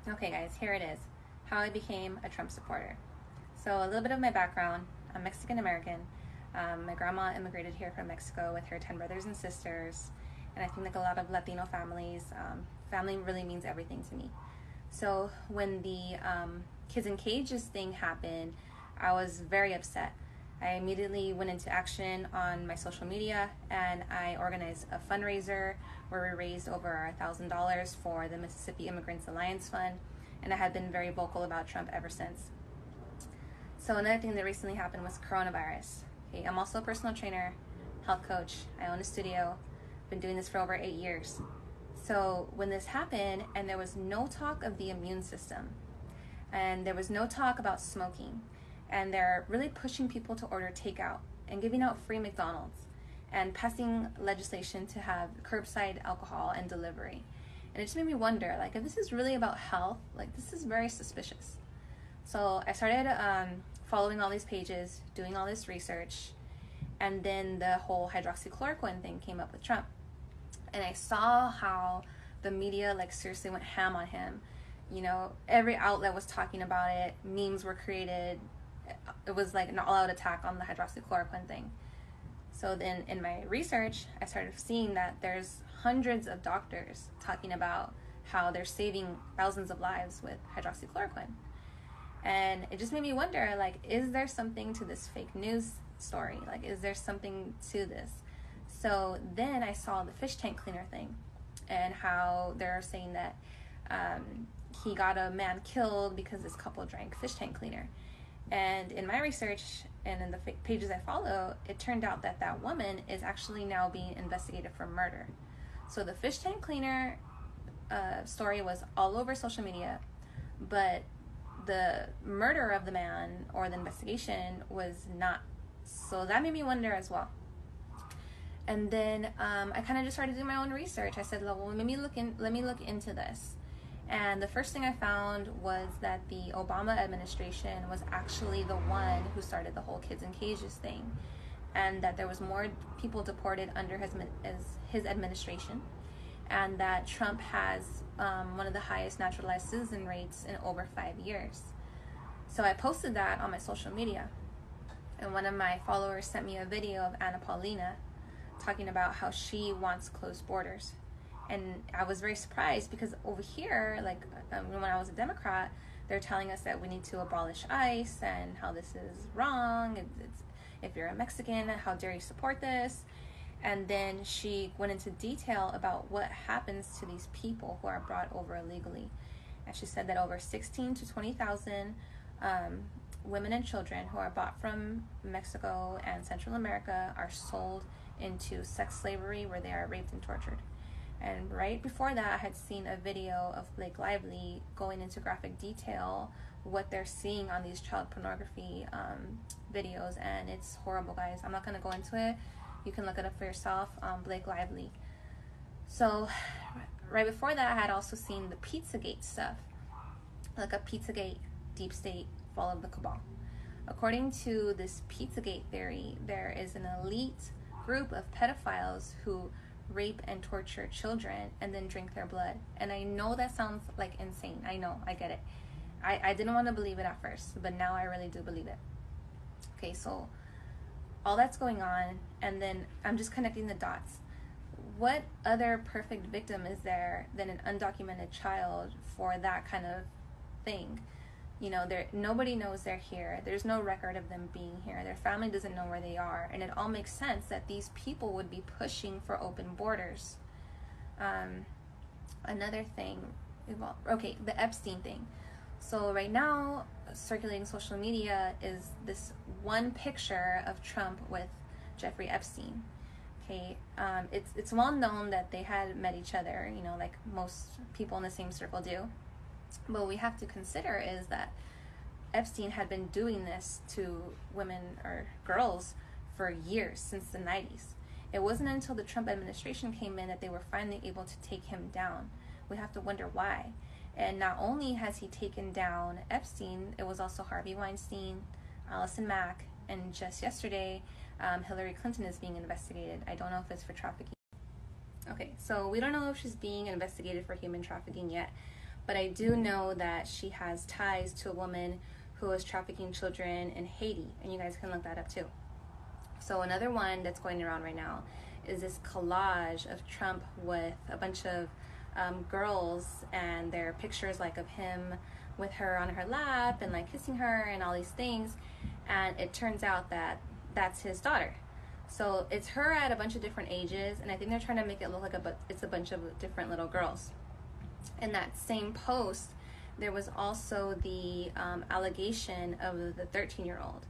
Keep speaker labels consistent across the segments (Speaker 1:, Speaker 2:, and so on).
Speaker 1: Okay, guys, here it is. How I became a Trump supporter. So, a little bit of my background. I'm Mexican American. My grandma immigrated here from Mexico with her 10 brothers and sisters. And I think, like a lot of Latino families, family really means everything to me. So, when the kids in cages thing happened, I was very upset. I immediately went into action on my social media and I organized a fundraiser where we raised over $1,000 for the Mississippi Immigrants Alliance Fund, and I had been very vocal about Trump ever since. So another thing that recently happened was coronavirus. Okay, I'm also a personal trainer, health coach. I own a studio. Been doing this for over 8 years. So when this happened and there was no talk of the immune system and there was no talk about smoking, and they're really pushing people to order takeout and giving out free McDonald's and passing legislation to have curbside alcohol and delivery. And it just made me wonder, like, if this is really about health, like, this is very suspicious. So I started following all these pages, doing all this research, and then the whole hydroxychloroquine thing came up with Trump. And I saw how the media, like, seriously went ham on him. You know, every outlet was talking about it, memes were created. It was like an all-out attack on the hydroxychloroquine thing. So then in my research, I started seeing that there's hundreds of doctors talking about how they're saving thousands of lives with hydroxychloroquine. And it just made me wonder, like, is there something to this fake news story? Like, is there something to this? So then I saw the fish tank cleaner thing and how they're saying that he got a man killed because this couple drank fish tank cleaner. And in my research and in the pages I follow, it turned out that that woman is actually now being investigated for murder. So the fish tank cleaner story was all over social media, but the murder of the man or the investigation was not. So that made me wonder as well. And then I kind of just started doing my own research. I said, well, let me look into this. And the first thing I found was that the Obama administration was actually the one who started the whole kids in cages thing, and that there was more people deported under his administration, and that Trump has one of the highest naturalized citizen rates in over 5 years. So I posted that on my social media, and one of my followers sent me a video of Anna Paulina talking about how she wants closed borders. And I was very surprised because over here, like when I was a Democrat, they're telling us that we need to abolish ICE and how this is wrong. If you're a Mexican, how dare you support this? And then she went into detail about what happens to these people who are brought over illegally. And she said that over 16 to 20,000 women and children who are bought from Mexico and Central America are sold into sex slavery where they are raped and tortured. And right before that, I had seen a video of Blake Lively going into graphic detail what they're seeing on these child pornography videos, and it's horrible, guys. I'm not going to go into it. You can look it up for yourself, Blake Lively. So right before that, I had also seen the Pizzagate stuff, like a Pizzagate deep state fall of the cabal. According to this Pizzagate theory, there is an elite group of pedophiles who rape and torture children and then drink their blood. And I know that sounds like insane. I know, I get it. I didn't want to believe it at first, but now I really do believe it. Okay, so all that's going on, and then I'm just connecting the dots. What other perfect victim is there than an undocumented child for that kind of thing? You know, nobody knows they're here. There's no record of them being here. Their family doesn't know where they are. And it all makes sense that these people would be pushing for open borders. Another thing, the Epstein thing. So right now, circulating social media is this one picture of Trump with Jeffrey Epstein. Okay, it's well known that they had met each other, you know, like most people in the same circle do. But what we have to consider is that Epstein had been doing this to women or girls for years, since the 90s. It wasn't until the Trump administration came in that they were finally able to take him down. We have to wonder why. And not only has he taken down Epstein, it was also Harvey Weinstein, Allison Mack, and just yesterday, Hillary Clinton is being investigated. I don't know if it's for trafficking. Okay, so we don't know if she's being investigated for human trafficking yet, but I do know that she has ties to a woman who was trafficking children in Haiti, and you guys can look that up too. So another one that's going around right now is this collage of Trump with a bunch of girls, and their pictures like of him with her on her lap and like kissing her and all these things, and it turns out that that's his daughter. So it's her at a bunch of different ages, and I think they're trying to make it look like it's a bunch of different little girls. In that same post, there was also the allegation of the 13-year-old.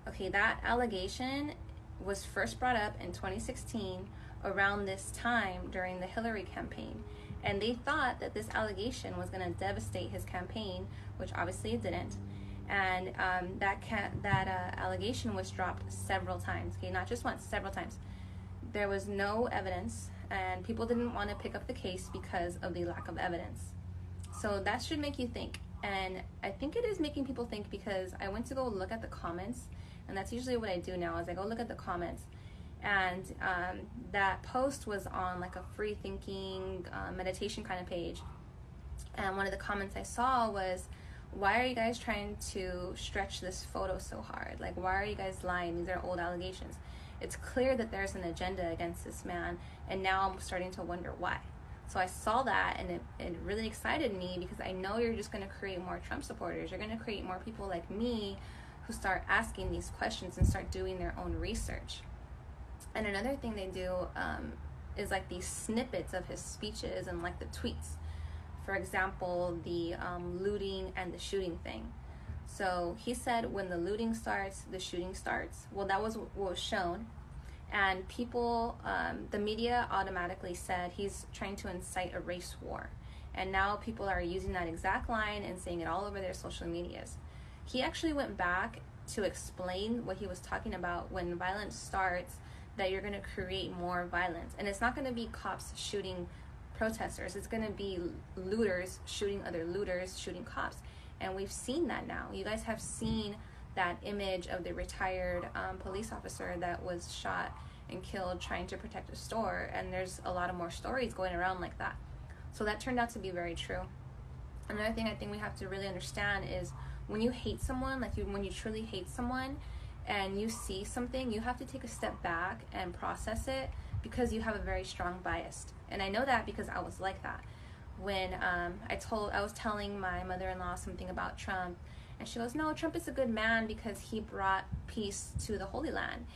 Speaker 1: Okay, that allegation was first brought up in 2016 around this time during the Hillary campaign. And they thought that this allegation was going to devastate his campaign, which obviously it didn't. And that allegation was dropped several times. Okay, not just once, several times. There was no evidence, and people didn't want to pick up the case because of the lack of evidence. So that should make you think. And I think it is making people think, because I went to go look at the comments, and that's usually what I do now, is I go look at the comments. And that post was on like a free thinking meditation kind of page. And one of the comments I saw was, why are you guys trying to stretch this photo so hard? Like, why are you guys lying? These are old allegations. It's clear that there's an agenda against this man, and now I'm starting to wonder why. So I saw that, and it really excited me, because I know you're just going to create more Trump supporters. You're going to create more people like me who start asking these questions and start doing their own research. And another thing they do is like these snippets of his speeches and like the tweets. For example, the looting and the shooting thing. So he said, when the looting starts, the shooting starts. Well, that was what was shown. And people, the media automatically said he's trying to incite a race war. And now people are using that exact line and saying it all over their social medias. He actually went back to explain what he was talking about. When violence starts, that you're going to create more violence. And it's not going to be cops shooting protesters. It's going to be looters shooting other looters, shooting cops. And we've seen that now. You guys have seen that image of the retired police officer that was shot and killed trying to protect a store. And there's a lot of more stories going around like that. So that turned out to be very true. Another thing I think we have to really understand is, when you hate someone, when you truly hate someone, and you see something, you have to take a step back and process it, because you have a very strong bias. And I know that because I was like that. When I was telling my mother-in-law something about Trump, and she goes, no, Trump is a good man because he brought peace to the Holy Land.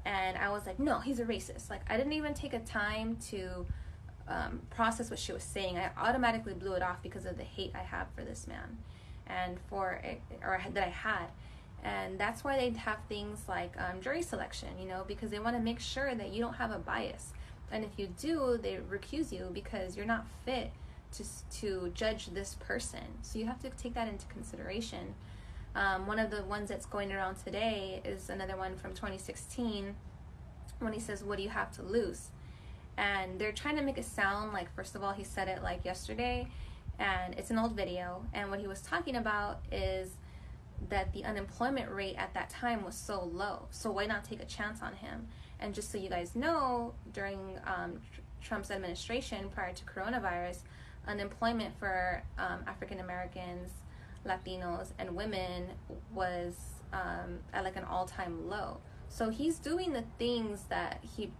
Speaker 1: And I was like, no, he's a racist. Like, I didn't even take a time to process what she was saying. I automatically blew it off because of the hate I have for this man, and that I had. And that's why they have things like jury selection, because they want to make sure that you don't have a bias. And if you do, they recuse you because you're not fit to judge this person. So you have to take that into consideration. One of the ones that's going around today is another one from 2016, when he says, what do you have to lose? And they're trying to make it sound like, first of all, he said it like yesterday, and it's an old video. And what he was talking about is that the unemployment rate at that time was so low, so why not take a chance on him? And just so you guys know, during Trump's administration prior to coronavirus, unemployment for African Americans, Latinos, and women was at like an all-time low. So he's doing the things that he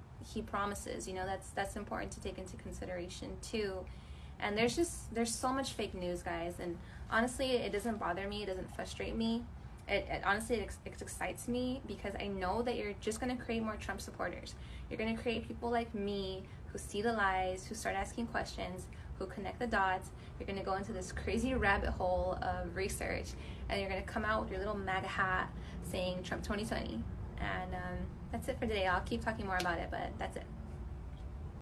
Speaker 1: promises. That's important to take into consideration too. And there's so much fake news, guys, and honestly, it doesn't bother me. It doesn't frustrate me. It excites me, because I know that you're just going to create more Trump supporters. You're going to create people like me who see the lies, who start asking questions, who connect the dots. You're going to go into this crazy rabbit hole of research, and you're going to come out with your little MAGA hat saying Trump 2020. And that's it for today. I'll keep talking more about it, but that's it.